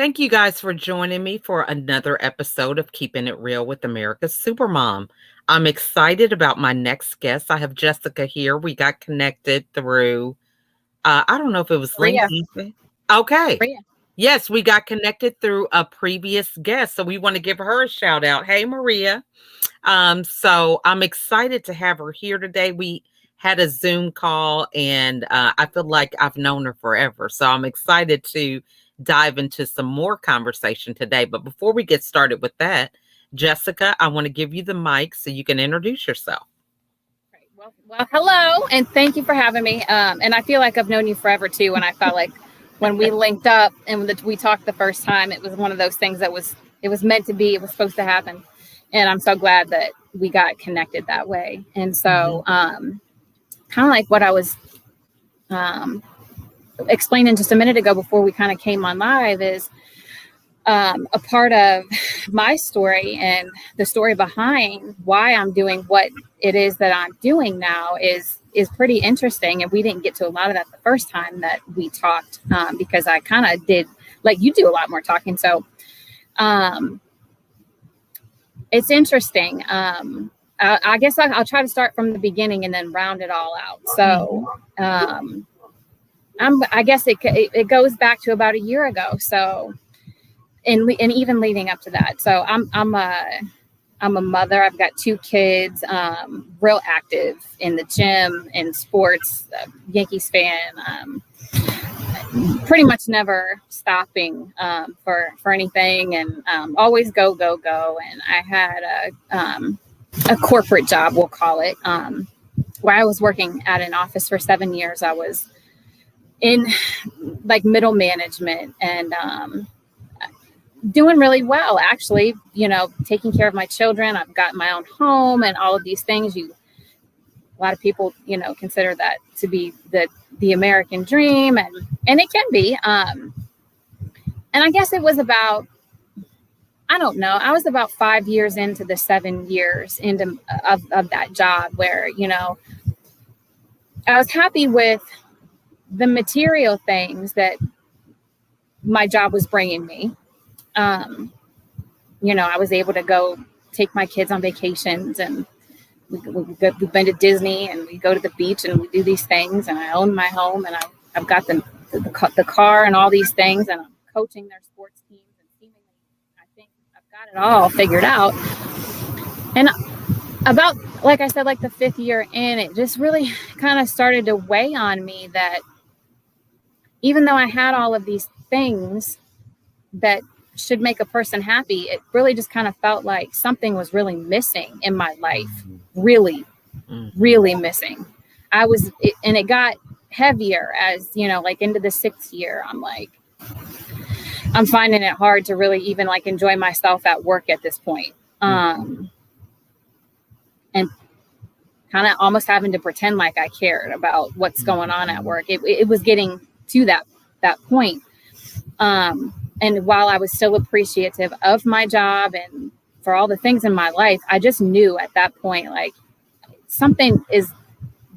Thank you guys for joining me for another episode of Keeping It Real with America's Supermom. I'm excited about my next guest. I have Jessica here. We got connected through, I don't know if it was Maria. LinkedIn. Okay. Maria. Yes, we got connected through a previous guest. So we want to give her a shout out. Hey, Maria. So I'm excited to have her here today. We had a Zoom call and I feel like I've known her forever. So I'm excited to dive into some more conversation today. But before we get started with that, Jessica, I want to give you the mic so you can introduce yourself. Right. Well, hello, and thank you for having me. And I feel like I've known you forever too. And I felt like when we linked up and we talked the first time, it was one of those things that it was meant to be. It was supposed to happen. And I'm so glad that we got connected that way. And so, kind of like what I was explaining just a minute ago before we kind of came on live is a part of my story and the story behind why I'm doing what it is that I'm doing now is pretty interesting. And we didn't get to a lot of that the first time that we talked because I kind of did, like you do a lot more talking. So, it's interesting. I guess I'll try to start from the beginning and then round it all out. So, I guess it goes back to about a year ago. So, and even leading up to that. So I'm a mother. I've got 2 kids. Real active in the gym, in sports. Yankees fan. Pretty much never stopping for anything, and always go. And I had a corporate job, we'll call it, where I was working at an office for 7 years. I was in like middle management and doing really well, actually, taking care of my children. I've got my own home and all of these things. A lot of people, consider that to be the American dream, and it can be. And I guess it was about, I don't know, I was about 5 years into the 7 years of that job where, I was happy with the material things that my job was bringing me. I was able to go take my kids on vacations, and we've been to Disney, and we go to the beach, and we do these things, and I own my home, and I've got the car and all these things, and I'm coaching their sports teams, and seemingly I think I've got it all figured out. And about, like I said, like the 5th year in, it just really kind of started to weigh on me that even though I had all of these things that should make a person happy, it really just kind of felt like something was really missing in my life. Really, really missing. And it got heavier as, like into the 6th year. I'm finding it hard to really even like enjoy myself at work at this point. And kind of almost having to pretend like I cared about what's going on at work. It was getting to that point. And while I was still appreciative of my job and for all the things in my life, I just knew at that point, like something is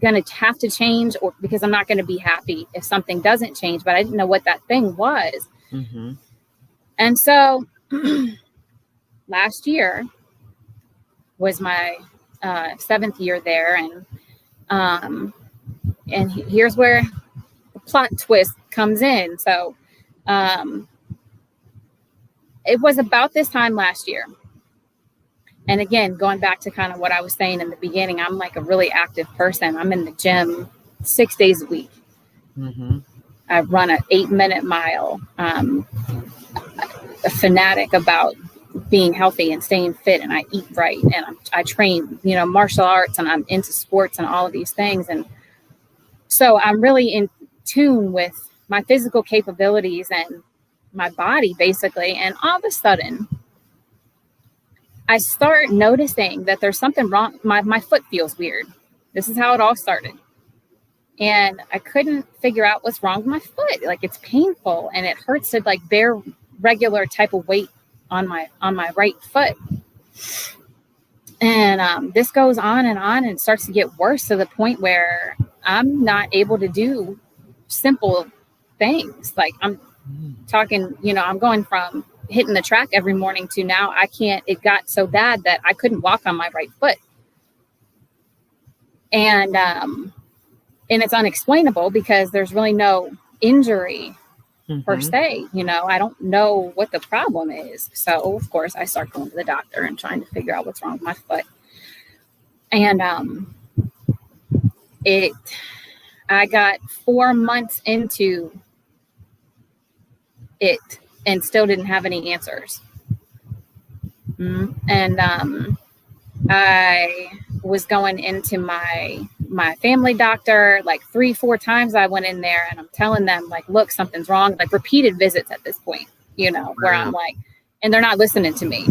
going to have to change, or because I'm not going to be happy if something doesn't change, but I didn't know what that thing was. And so last year was my 7th year there. And here's where the plot twist comes in. So, it was about this time last year. And again, going back to kind of what I was saying in the beginning, I'm like a really active person. I'm in the gym 6 days a week. I run an 8-minute mile. I'm a fanatic about being healthy and staying fit, and I eat right. And I train, martial arts, and I'm into sports and all of these things. And so I'm really in tune with my physical capabilities and my body, basically. And all of a sudden, I start noticing that there's something wrong. My foot feels weird. This is how it all started. And I couldn't figure out what's wrong with my foot. Like, it's painful and it hurts to like bear regular type of weight on my right foot. And this goes on and it starts to get worse to the point where I'm not able to do simple things. Like, talking, I'm going from hitting the track every morning to now I can't. It got so bad that I couldn't walk on my right foot. And it's unexplainable because there's really no injury per se. I don't know what the problem is. So of course I start going to the doctor and trying to figure out what's wrong with my foot. And I got 4 months into it and still didn't have any answers. And I was going into my family doctor like 3-4 times. I went in there and I'm telling them like, look, something's wrong, like repeated visits at this point, where I'm like, and they're not listening to me.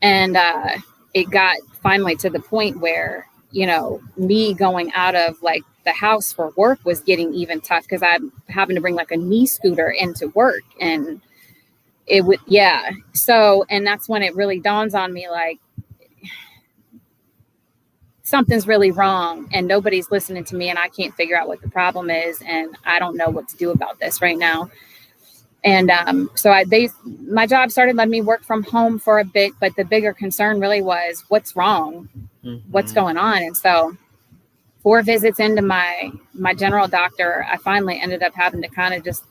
And it got finally to the point where, me going out of like the house for work was getting even tough because I'm having to bring like a knee scooter into work. And it would, So, and that's when it really dawns on me, like, something's really wrong and nobody's listening to me and I can't figure out what the problem is. And I don't know what to do about this right now. And so my job started letting me work from home for a bit, but the bigger concern really was what's wrong, what's going on. And so 4 visits into my general doctor, I finally ended up having to kind of just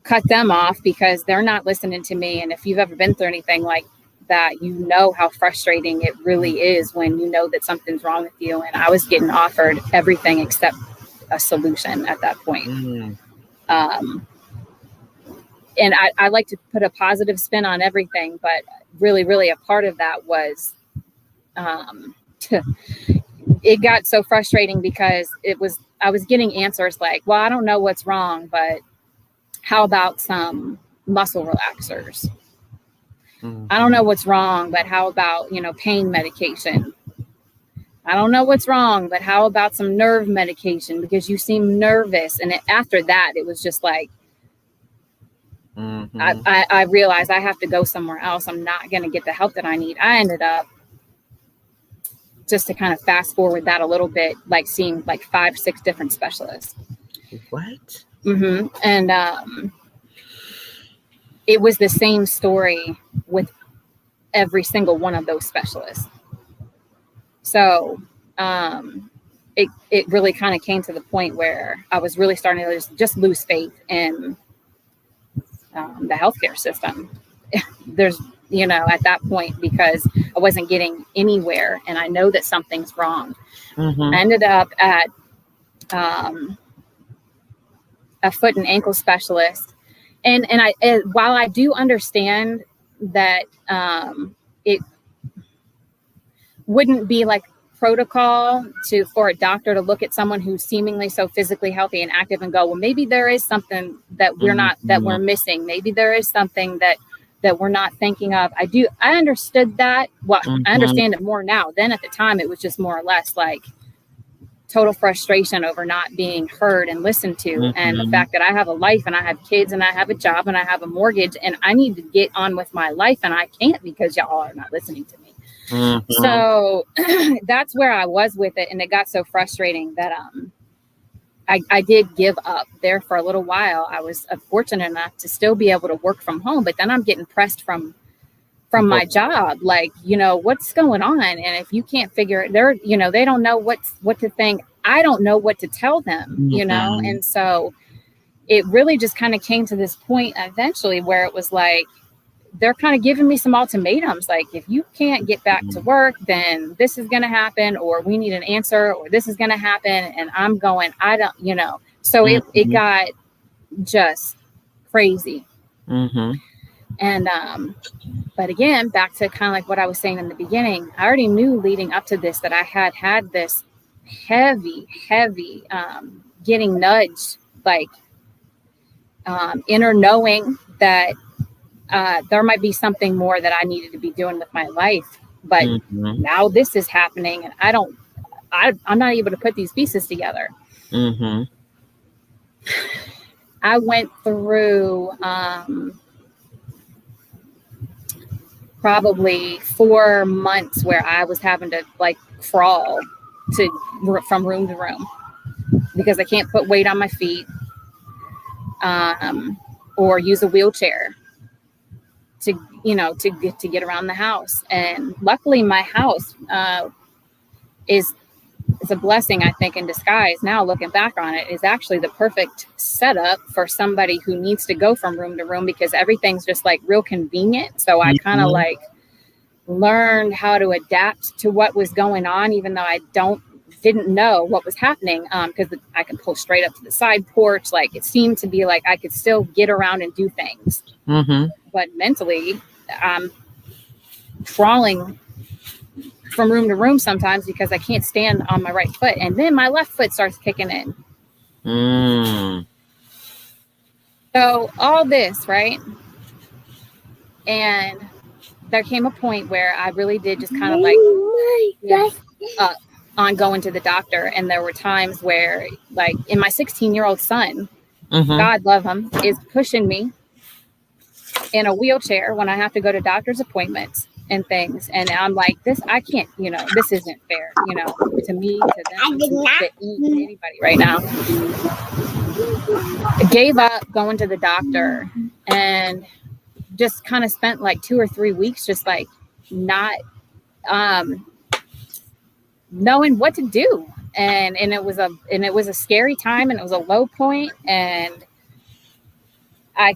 cut them off because they're not listening to me. And if you've ever been through anything like that, how frustrating it really is when you know that something's wrong with you. And I was getting offered everything except a solution at that point. And I like to put a positive spin on everything, but really, really a part of that was, it got so frustrating because I was getting answers like, well, I don't know what's wrong, but how about some muscle relaxers? I don't know what's wrong, but how about, pain medication? I don't know what's wrong, but how about some nerve medication because you seem nervous? And after that, it was just like, I realized I have to go somewhere else. I'm not going to get the help that I need. I ended up, just to kind of fast forward that a little bit, like seeing like 5-6 different specialists. What? And it was the same story with every single one of those specialists. So it really kind of came to the point where I was really starting to just lose faith in the healthcare system. There's, at that point, because I wasn't getting anywhere and I know that something's wrong. I ended up at a foot and ankle specialist. And while I do understand that it wouldn't be like protocol for a doctor to look at someone who's seemingly so physically healthy and active and go, well, maybe there is something that we're not, that we're missing. Maybe there is something that we're not thinking of. I understood that. Well, I understand it more now. Then at the time, it was just more or less like total frustration over not being heard and listened to. And the fact that I have a life and I have kids and I have a job and I have a mortgage and I need to get on with my life and I can't because y'all are not listening to me. So that's where I was with it. And it got so frustrating that I did give up there for a little while. I was fortunate enough to still be able to work from home, but then I'm getting pressed from my job. Like, what's going on? And if you can't figure it, they don't know what to think. I don't know what to tell them, And so it really just kind of came to this point eventually where it was like, they're kind of giving me some ultimatums. Like, if you can't get back to work, then this is going to happen, or we need an answer, or this is going to happen. And I'm going, I don't, so it got just crazy. And, but again, back to kind of like what I was saying in the beginning, I already knew leading up to this that I had this heavy, getting nudged, like, inner knowing that, there might be something more that I needed to be doing with my life, but now this is happening and I'm not able to put these pieces together. I went through, probably 4 months where I was having to like crawl from room to room because I can't put weight on my feet. or use a wheelchair to, to get around the house. And luckily my house is a blessing, I think, in disguise. Now looking back on it, is actually the perfect setup for somebody who needs to go from room to room, because everything's just like real convenient. So I kind of like learned how to adapt to what was going on, even though I didn't know what was happening, because I could pull straight up to the side porch. Like, it seemed to be like I could still get around and do things. But mentally, I'm crawling from room to room sometimes because I can't stand on my right foot, and then my left foot starts kicking in. So all this, right? And there came a point where I really did just kind of like give up on going to the doctor. And there were times where, like, in my 16-year-old son, God love him, is pushing me in a wheelchair when I have to go to doctor's appointments and things. And I'm like, I can't, this isn't fair, to me, to them, to anybody right now. I gave up going to the doctor and just kind of spent like 2 or 3 weeks just like not knowing what to do. And it was a scary time, and it was a low point. And I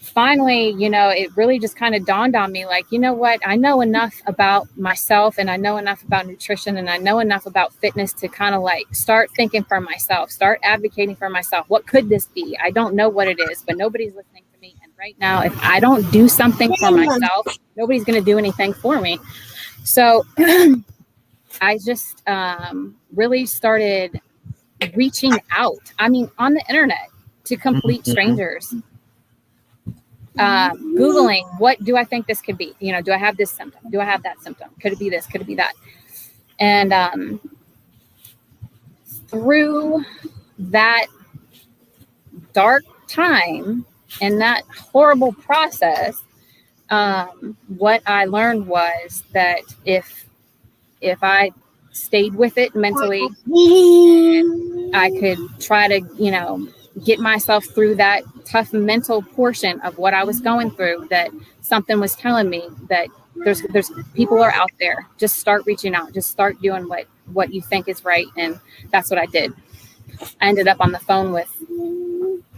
finally, it really just kind of dawned on me, like, you know what? I know enough about myself, and I know enough about nutrition, and I know enough about fitness to kind of like start thinking for myself, start advocating for myself. What could this be? I don't know what it is, but nobody's listening to me. And right now, if I don't do something for myself, nobody's going to do anything for me. So I just really started reaching out. I mean, on the internet, to complete strangers. Googling, what do I think this could be? Do I have this symptom? Do I have that symptom? Could it be this? Could it be that? And through that dark time and that horrible process, what I learned was that if I stayed with it mentally, I could try to, get myself through that tough mental portion of what I was going through, that something was telling me that there's people are out there. Just start reaching out. Just start doing what you think is right. And that's what I did. I ended up on the phone with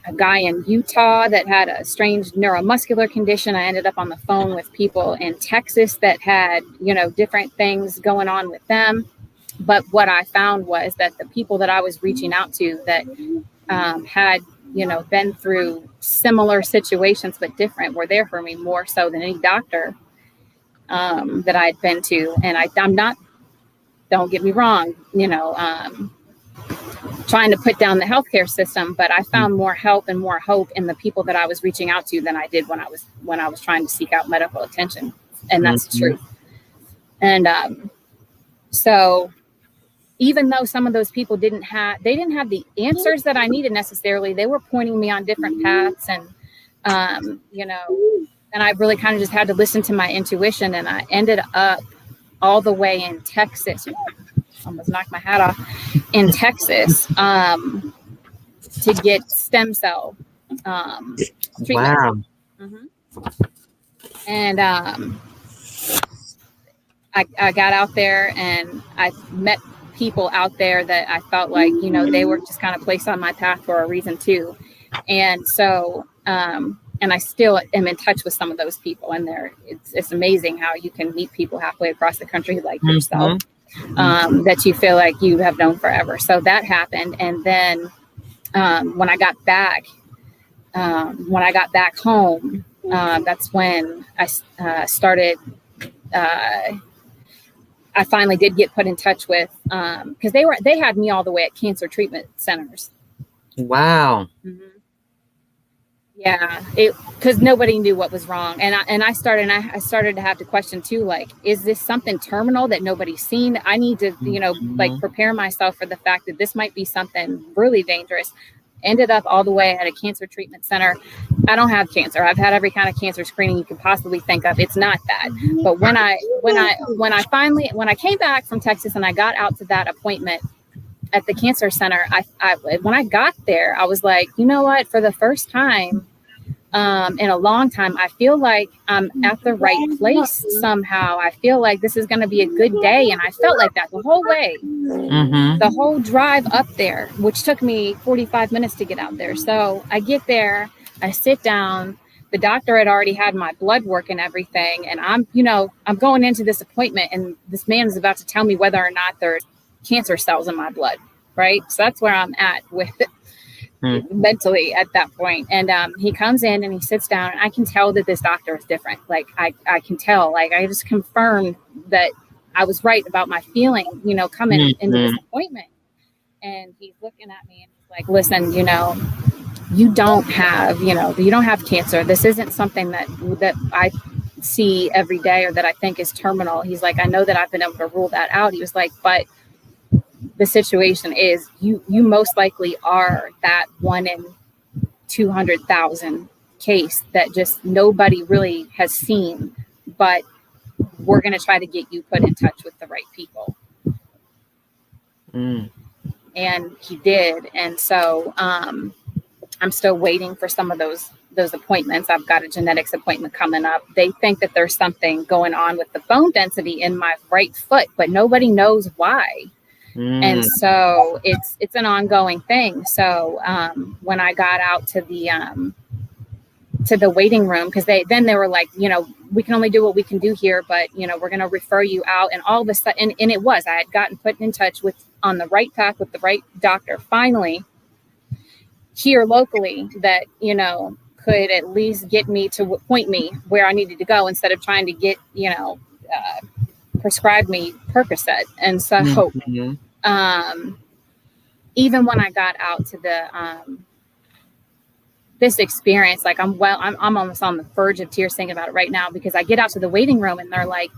a guy in Utah that had a strange neuromuscular condition. I ended up on the phone with people in Texas that had, different things going on with them. But what I found was that the people that I was reaching out to that had, been through similar situations but different, were there for me more so than any doctor that I'd been to. And I'm not, don't get me wrong, trying to put down the healthcare system, but I found more help and more hope in the people that I was reaching out to than I did when I was trying to seek out medical attention. And that's the truth. And so even though some of those people didn't have the answers that I needed necessarily, they were pointing me on different paths. And, and I really kind of just had to listen to my intuition. And I ended up all the way in Texas. Almost knocked my hat off. In Texas, to get stem cell treatment. Wow. And I got out there and I met people out there that I felt like, they were just kind of placed on my path for a reason too. And so, and I still am in touch with some of those people, and it's amazing how you can meet people halfway across the country like yourself, that you feel like you have known forever. So that happened. And then when I got back home, that's when I started, I finally did get put in touch with, because they had me all the way at cancer treatment centers. Wow. Yeah, because nobody knew what was wrong, and I started to have to question too, like, is this something terminal that nobody's seen? I need to, like, prepare myself for the fact that this might be something really dangerous. Ended up all the way at a cancer treatment center. I don't have cancer. I've had every kind of cancer screening you could possibly think of. It's not that. But when I came back from Texas and I got out to that appointment, at the cancer center, I when I got there, I was like, you know what? For the first time in a long time, I feel like I'm at the right place somehow. I feel like this is going to be a good day. And I felt like that the whole way, the whole drive up there, which took me 45 minutes to get out there. So I get there, I sit down. The doctor had already had my blood work and everything. And I'm going into this appointment, and this man is about to tell me whether or not there's cancer cells in my blood. Right. So that's where I'm at with it. Mentally at that point. And he comes in and he sits down, and I can tell that this doctor is different. Like I can tell, like I just confirmed that I was right about my feeling, coming into this appointment. And he's looking at me and he's like, listen, you don't have cancer. This isn't something that I see every day or that I think is terminal. He's like, I know that I've been able to rule that out. He was like, but the situation is you most likely are that 1 in 200,000 case that just nobody really has seen, but we're going to try to get you put in touch with the right people. And he did. And so I'm still waiting for some of those appointments. I've got a genetics appointment coming up. They think that there's something going on with the bone density in my right foot, but nobody knows why. And so it's an ongoing thing. So when I got out to the waiting room, because they were like, we can only do what we can do here, but we're going to refer you out. And all of a sudden, and it was, I had gotten put in touch on the right path with the right doctor finally here locally that could at least get me to point me where I needed to go instead of trying to get prescribed me Percocet. And so even when I got out to the this experience, like I'm almost on the verge of tears thinking about it right now, because I get out to the waiting room and they're like,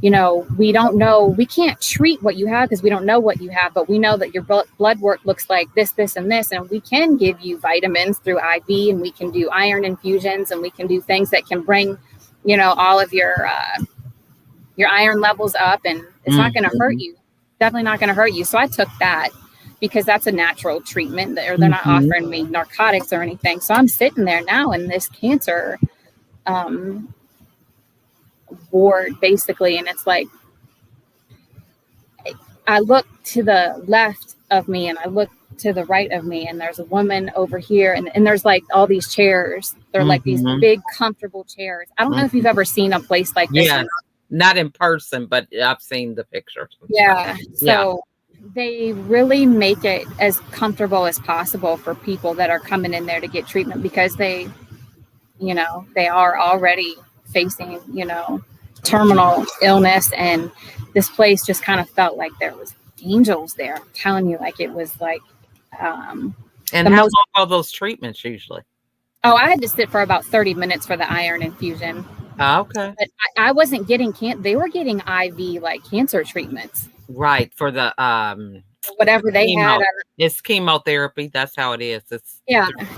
we don't know, we can't treat what you have because we don't know what you have, but we know that your blood work looks like this, and this, and we can give you vitamins through IV, and we can do iron infusions, and we can do things that can bring, all of your iron levels up, and it's not going to hurt you. Definitely not going to hurt you. So I took that because that's a natural treatment. They're not offering me narcotics or anything. So I'm sitting there now in this cancer ward, basically. And it's like, I look to the left of me and I look to the right of me, and there's a woman over here, and there's like all these chairs. They're like these big, comfortable chairs. I don't know if you've ever seen a place like this. Yeah. Not in person, but I've seen the pictures. Yeah. So they really make it as comfortable as possible for people that are coming in there to get treatment, because they are already facing, terminal illness. And this place just kind of felt like there was angels there. I'm telling you, like it was like. And how long are those treatments usually? Oh, I had to sit for about 30 minutes for the iron infusion. Okay. But I wasn't getting they were getting IV like cancer treatments. Right. For the whatever they had. It's chemotherapy. That's how it is.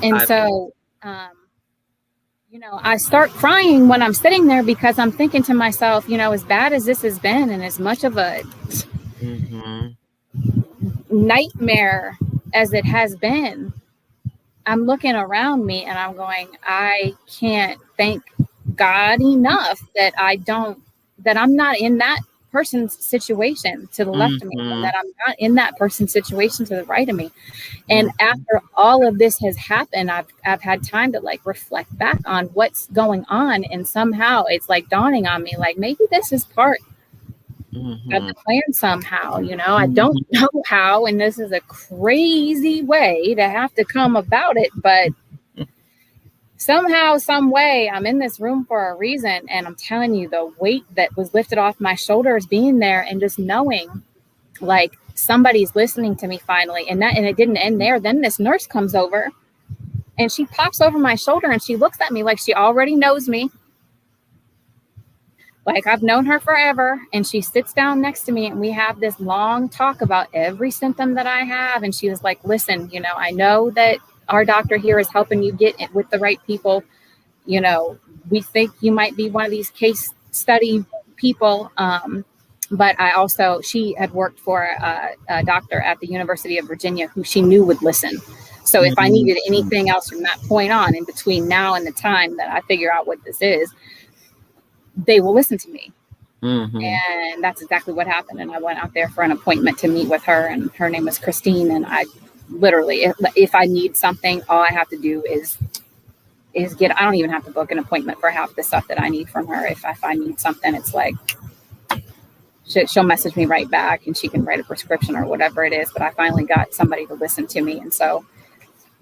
And so I start crying when I'm sitting there, because I'm thinking to myself, as bad as this has been and as much of a nightmare as it has been, I'm looking around me and I'm going, I can't thank God enough that I'm not in that person's situation to the left of me, and that I'm not in that person's situation to the right of me. And after all of this has happened, I've had time to like reflect back on what's going on, and somehow it's like dawning on me, like maybe this is part of the plan somehow. I don't know how, and this is a crazy way to have to come about it, but somehow, some way, I'm in this room for a reason. And I'm telling you, the weight that was lifted off my shoulders being there, and just knowing like somebody's listening to me finally. And it didn't end there. Then this nurse comes over and she pops over my shoulder and she looks at me like she already knows me. Like I've known her forever. And she sits down next to me and we have this long talk about every symptom that I have. And she was like, listen, I know that our doctor here is helping you get it with the right people. We think you might be one of these case study people. But she had worked for a doctor at the University of Virginia who she knew would listen. So if I needed anything else from that point on, in between now and the time that I figure out what this is, they will listen to me. And that's exactly what happened. And I went out there for an appointment to meet with her, and her name was Christine. And I literally, if I need something, all I have to do is I don't even have to book an appointment for half the stuff that I need from her. If I need something, it's like, she'll message me right back and she can write a prescription or whatever it is. But I finally got somebody to listen to me. And so,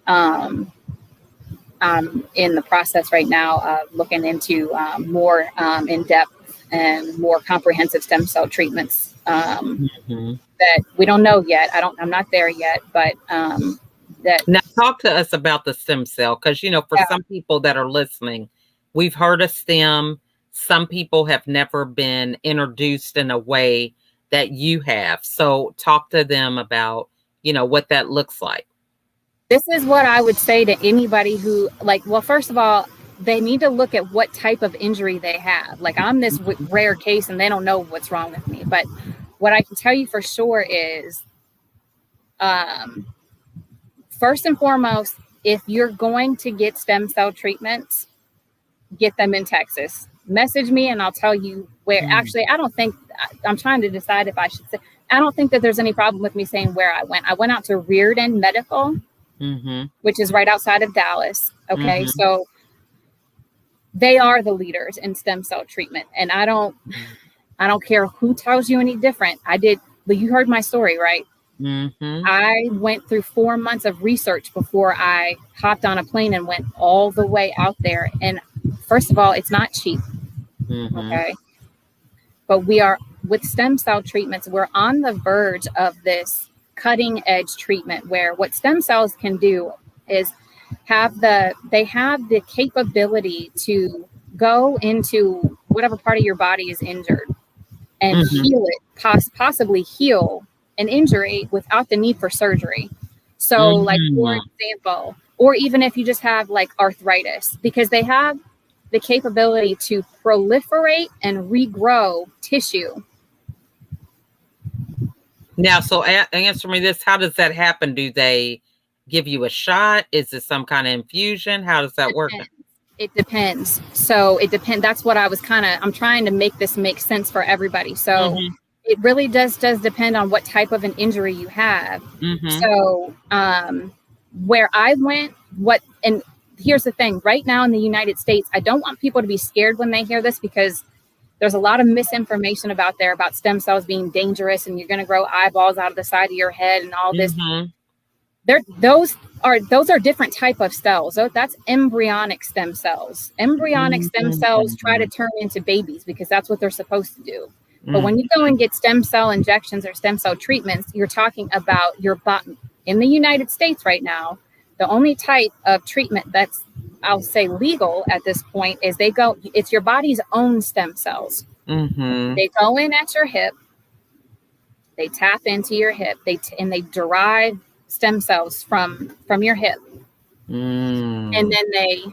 I'm in the process right now of looking into more in-depth and more comprehensive stem cell treatments that we don't know yet. I'm not there yet, but now talk to us about the stem cell, because for some people that are listening, we've heard of stem. Some people have never been introduced in a way that you have. So talk to them about what that looks like. This is what I would say to anybody who, well, first of all, they need to look at what type of injury they have. Like, I'm this rare case and they don't know what's wrong with me. But what I can tell you for sure is, first and foremost, if you're going to get stem cell treatments, get them in Texas. Message me and I'll tell you where. Actually, I'm trying to decide if I should say, I don't think that there's any problem with me saying where I went. I went out to Reardon Medical, which is right outside of Dallas. Okay. So they are the leaders in stem cell treatment. And I don't care who tells you any different. You heard my story, right? I went through 4 months of research before I hopped on a plane and went all the way out there. And first of all, it's not cheap. Okay. But with stem cell treatments, we're on the verge of this cutting edge treatment where what stem cells can do is they have the capability to go into whatever part of your body is injured and heal it, possibly heal an injury without the need for surgery. So like, for example, or even if you just have like arthritis, because they have the capability to proliferate and regrow tissue. Now, so answer me this. How does that happen? Do they give you a shot? Is it some kind of infusion? How does that work? It depends. So it depends. That's what I'm trying to make this make sense for everybody. So it really does depend on what type of an injury you have. So where I went, and here's the thing, right now in the United States, I don't want people to be scared when they hear this, because there's a lot of misinformation about stem cells being dangerous and you're going to grow eyeballs out of the side of your head and all this. Those are different type of cells. So that's embryonic stem cells. Embryonic stem cells try to turn into babies because that's what they're supposed to do. But when you go and get stem cell injections or stem cell treatments, you're talking about your body. In the United States right now, the only type of treatment that's, I'll say, legal at this point is it's your body's own stem cells. They go in at your hip, they tap into your hip, and they derive stem cells from your hip. And then they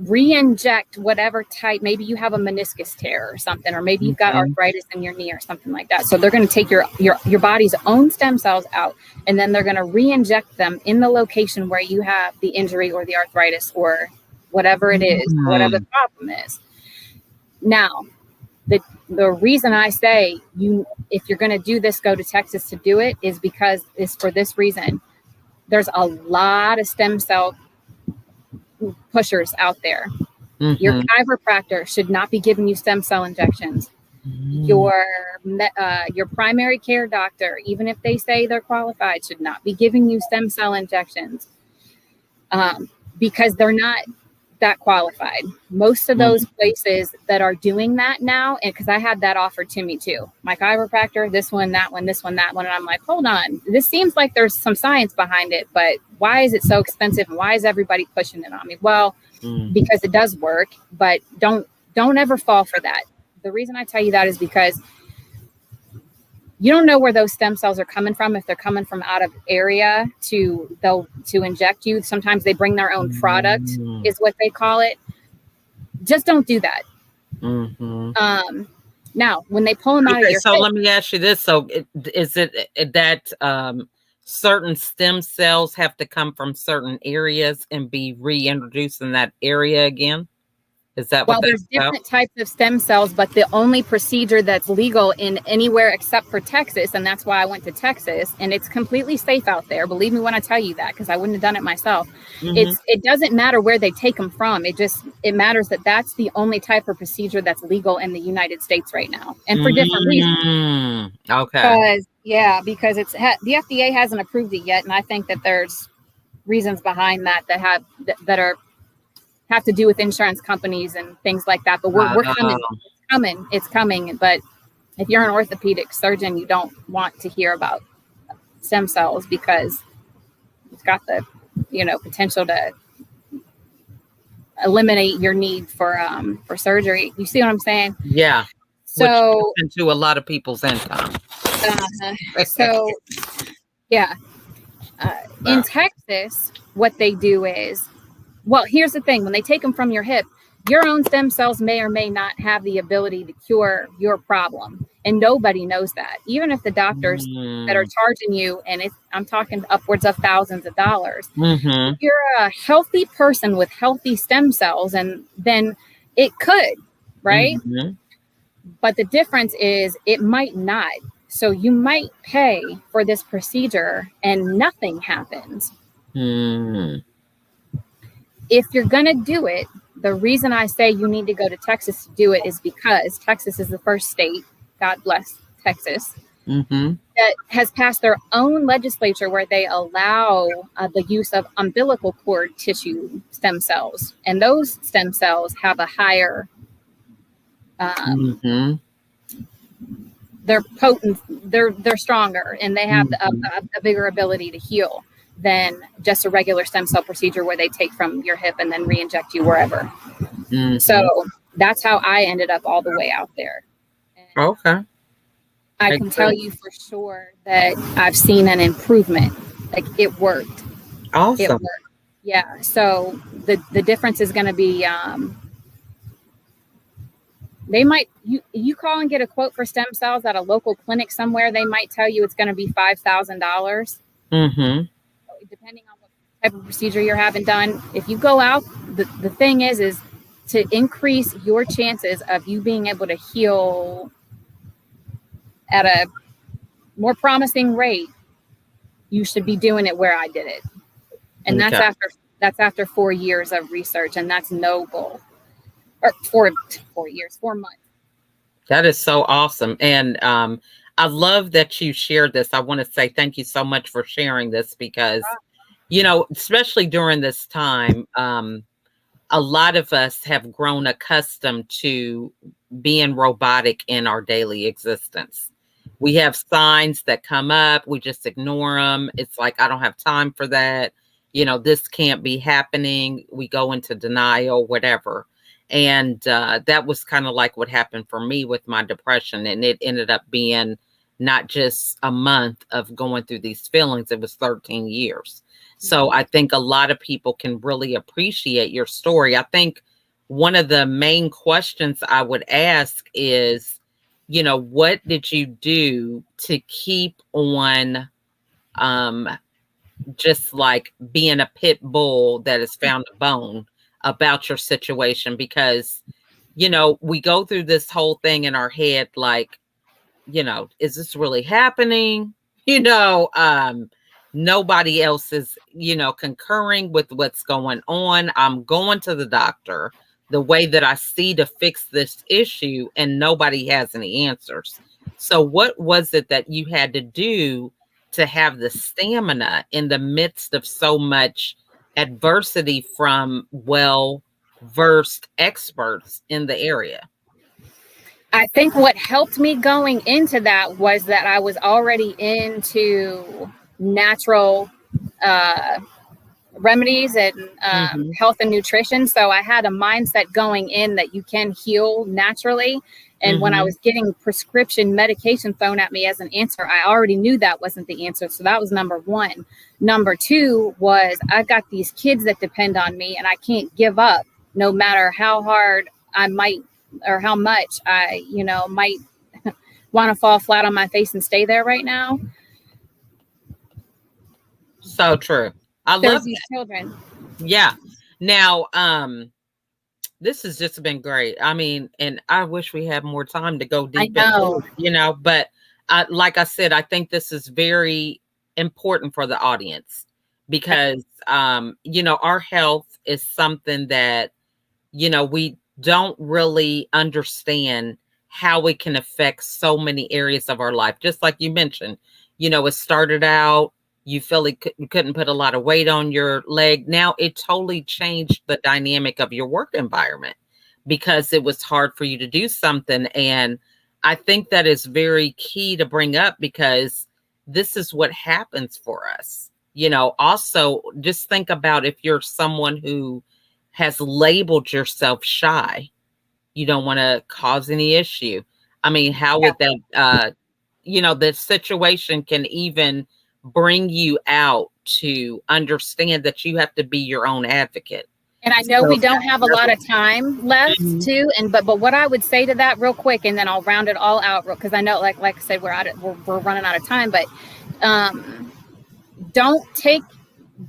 re-inject whatever type, maybe you have a meniscus tear or something, or maybe you've got arthritis in your knee or something like that. So they're going to take your body's own stem cells out, and then they're going to re-inject them in the location where you have the injury or the arthritis or whatever it is, whatever the problem is. Now, the reason I say if you're going to do this, go to Texas to do it, is because it's for this reason. There's a lot of stem cell pushers out there. Your chiropractor should not be giving you stem cell injections. Your primary care doctor, even if they say they're qualified, should not be giving you stem cell injections because they're not that qualified. Most of those places that are doing that now, and because I had that offered to me too, my chiropractor, this one, that one, this one, that one, and I'm like, hold on, this seems like there's some science behind it, but why is it so expensive and why is everybody pushing it on me? Well, because it does work, but don't ever fall for that. The reason I tell you that is because you don't know where those stem cells are coming from. If they're coming from out of area to inject you. Sometimes they bring their own product, is what they call it. Just don't do that. Now, when they pull them out of Okay, your so hip, let me ask you this. So is it that certain stem cells have to come from certain areas and be reintroduced in that area again? Is that what well, there's that's about? different types of stem cells, but the only procedure that's legal in anywhere except for Texas, and that's why I went to Texas, and it's completely safe out there. Believe me when I tell you that, because I wouldn't have done it myself. Mm-hmm. It doesn't matter where they take them from. It matters that that's the only type of procedure that's legal in the United States right now, and for different reasons. Okay. Because the FDA hasn't approved it yet, and I think that there's reasons behind that are have to do with insurance companies and things like that. But we're coming. It's coming. But if you're an orthopedic surgeon, you don't want to hear about stem cells because it's got the, potential to eliminate your need for surgery. You see what I'm saying? Yeah. Which So, gets into a lot of people's income. so yeah. In Texas, what they do is, well, here's the thing. When they take them from your hip, your own stem cells may or may not have the ability to cure your problem. And nobody knows that. Even if the doctors that are charging you, and I'm talking upwards of thousands of dollars, Mm-hmm. if you're a healthy person with healthy stem cells, and then it could, right? Mm-hmm. But the difference is it might not. So you might pay for this procedure and nothing happens. Mm-hmm. If you're going to do it, the reason I say you need to go to Texas to do it is because Texas is the first state, God bless Texas, Mm-hmm. that has passed their own legislature where they allow the use of umbilical cord tissue stem cells. And those stem cells have a higher, Mm-hmm. they're potent, they're stronger, and they have a bigger ability to heal than just a regular stem cell procedure where they take from your hip and then re-inject you wherever. Mm-hmm. So that's how I ended up all the way out there. And Okay. I can tell you for sure that I've seen an improvement. Like, it worked. Awesome. It worked. Yeah. So the difference is going to be, they might, you call and get a quote for stem cells at a local clinic somewhere. They might tell you it's going to be $5,000. Mm-hmm. Depending on what type of procedure you're having done. If you go out, the thing is to increase your chances of you being able to heal at a more promising rate, you should be doing it where I did it. And Okay. that's after 4 years of research, and that's no goal. Or 4 years, 4 months. That is so awesome. And I love that you shared this. I want to say thank you so much for sharing this because, especially during this time, a lot of us have grown accustomed to being robotic in our daily existence. We have signs that come up, we just ignore them. It's like, I don't have time for that. This can't be happening. We go into denial, whatever. And that was kind of like what happened for me with my depression. And it ended up being not just a month of going through these feelings, it was 13 years. So I think a lot of people can really appreciate your story. I think one of the main questions I would ask is, what did you do to keep on just like being a pit bull that has found a bone about your situation? Because, we go through this whole thing in our head, like, is this really happening? Nobody else is, concurring with what's going on. I'm going to the doctor the way that I see to fix this issue, and nobody has any answers. So what was it that you had to do to have the stamina in the midst of so much adversity from well-versed experts in the area? I think what helped me going into that was that I was already into natural remedies and health and nutrition. So I had a mindset going in that you can heal naturally. And when I was getting prescription medication thrown at me as an answer, I already knew that wasn't the answer. So that was number one. Number two was I've got these kids that depend on me, and I can't give up no matter how hard I might or how much I, might want to fall flat on my face and stay there right now. So true. I There's love these that. children. Yeah. Now, this has just been great. I mean, and I wish we had more time to go I deep know. into, but like I said, I think this is very important for the audience because, our health is something that, we don't really understand how it can affect so many areas of our life. Just like you mentioned, it started out, you feel you couldn't put a lot of weight on your leg. Now it totally changed the dynamic of your work environment because it was hard for you to do something. And I think that is very key to bring up because this is what happens for us. Also just think about if you're someone who has labeled yourself shy, you don't want to cause any issue. I mean, how Yeah. would that, the situation can even bring you out to understand that you have to be your own advocate. And I know So, we don't have a lot of time left Mhm. too. And but what I would say to that real quick, and then I'll round it all out because I know, like I said, we're running out of time. But don't take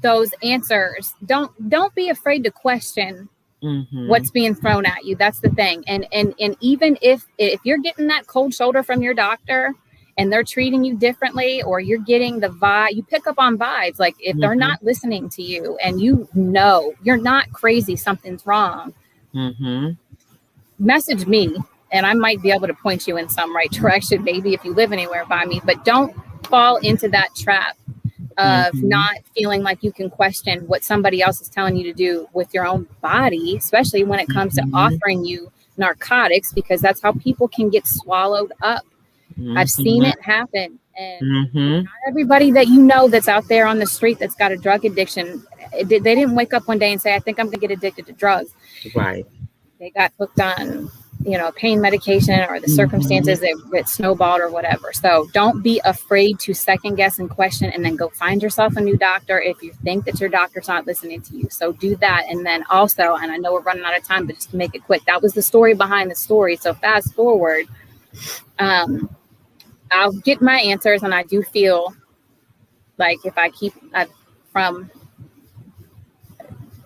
those answers. Don't be afraid to question what's being thrown at you. That's the thing. And even if you're getting that cold shoulder from your doctor and they're treating you differently, or you're getting the vibe, you pick up on vibes. Like if they're not listening to you and you're not crazy, something's wrong, message me and I might be able to point you in some right direction, maybe if you live anywhere by me. But don't fall into that trap of not feeling like you can question what somebody else is telling you to do with your own body, especially when it comes to offering you narcotics, because that's how people can get swallowed up. I've seen it happen. And not everybody that that's out there on the street that's got a drug addiction, they didn't wake up one day and say, I think I'm going to get addicted to drugs. Right. They got hooked on pain medication, or the circumstances that snowballed or whatever. So don't be afraid to second guess and question, and then go find yourself a new doctor if you think that your doctor's not listening to you. So do that. And then also, and I know we're running out of time, but just to make it quick, that was the story behind the story. So fast forward, I'll get my answers, and I do feel like if I keep from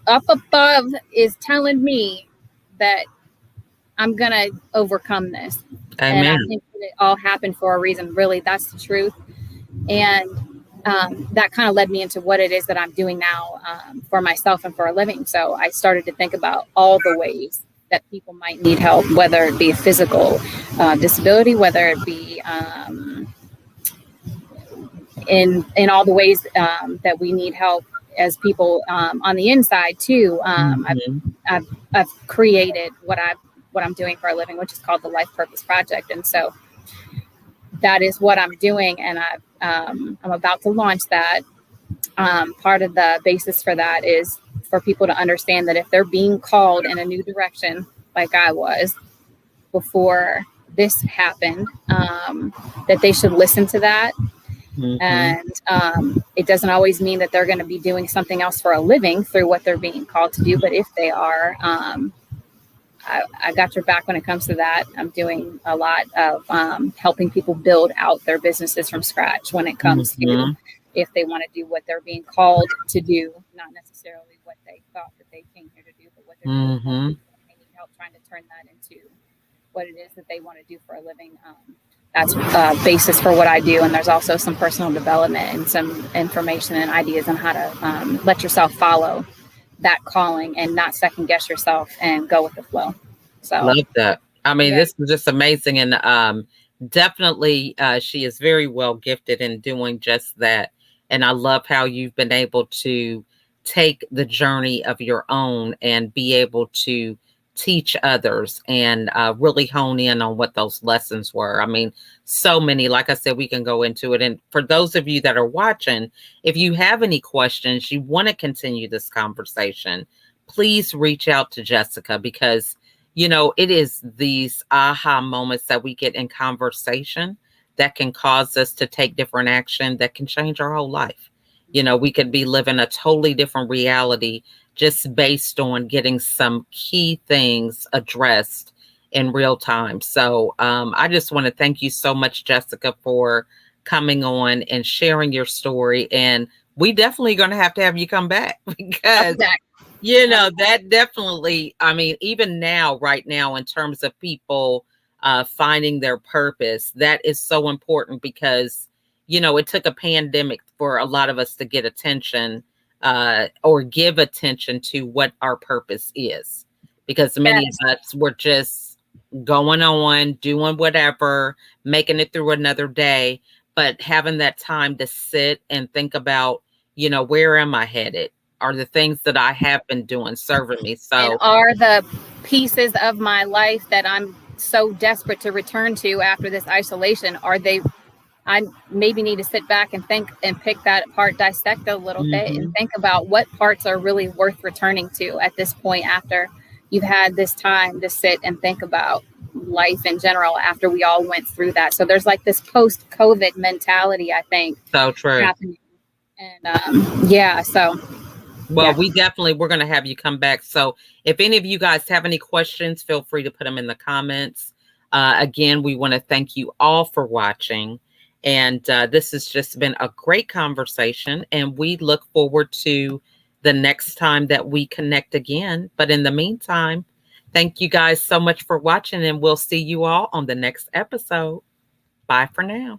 up above is telling me that I'm going to overcome this. Amen. And I think that it all happened for a reason. Really, that's the truth. And that kind of led me into what it is that I'm doing now for myself and for a living. So I started to think about all the ways that people might need help, whether it be a physical disability, whether it be in all the ways that we need help as people on the inside too. I've created what I'm doing for a living, which is called the Life Purpose Project. And so that is what I'm doing. And I'm about to launch that. Part of the basis for that is for people to understand that if they're being called in a new direction, like I was before this happened, that they should listen to that. And it doesn't always mean that they're going to be doing something else for a living through what they're being called to do. But if they are, I got your back when it comes to that. I'm doing a lot of helping people build out their businesses from scratch when it comes to if they want to do what they're being called to do, not necessarily what they thought that they came here to do, but what they're doing. They need help trying to turn that into what it is that they want to do for a living. That's basis for what I do. And there's also some personal development and some information and ideas on how to let yourself follow that calling and not second guess yourself and go with the flow. So love that. I mean, this is just amazing. And definitely she is very well gifted in doing just that. And I love how you've been able to take the journey of your own and be able to teach others and really hone in on what those lessons were. I mean, so many, like I said, we can go into it. And for those of you that are watching, if you have any questions, you want to continue this conversation, please reach out to Jessica, because, it is these aha moments that we get in conversation that can cause us to take different action that can change our whole life. We could be living a totally different reality just based on getting some key things addressed in real time. So I just want to thank you so much, Jessica, for coming on and sharing your story. And we definitely going to have you come back because, that definitely, I mean, even now, right now, in terms of people finding their purpose, that is so important because, it took a pandemic for a lot of us to get attention or give attention to what our purpose is, because many of us were just going on, doing whatever, making it through another day, but having that time to sit and think about, where am I headed? Are the things that I have been doing serving me? So, and are the pieces of my life that I'm so desperate to return to after this isolation, I maybe need to sit back and think and pick that apart, dissect a little bit, and think about what parts are really worth returning to at this point after you've had this time to sit and think about life in general after we all went through that. So there's like this post-COVID mentality, I think, so true. happening. And so. Well, we're going to have you come back. So if any of you guys have any questions, feel free to put them in the comments. Again, we want to thank you all for watching. And this has just been a great conversation. And we look forward to the next time that we connect again. But in the meantime, thank you guys so much for watching. And we'll see you all on the next episode. Bye for now.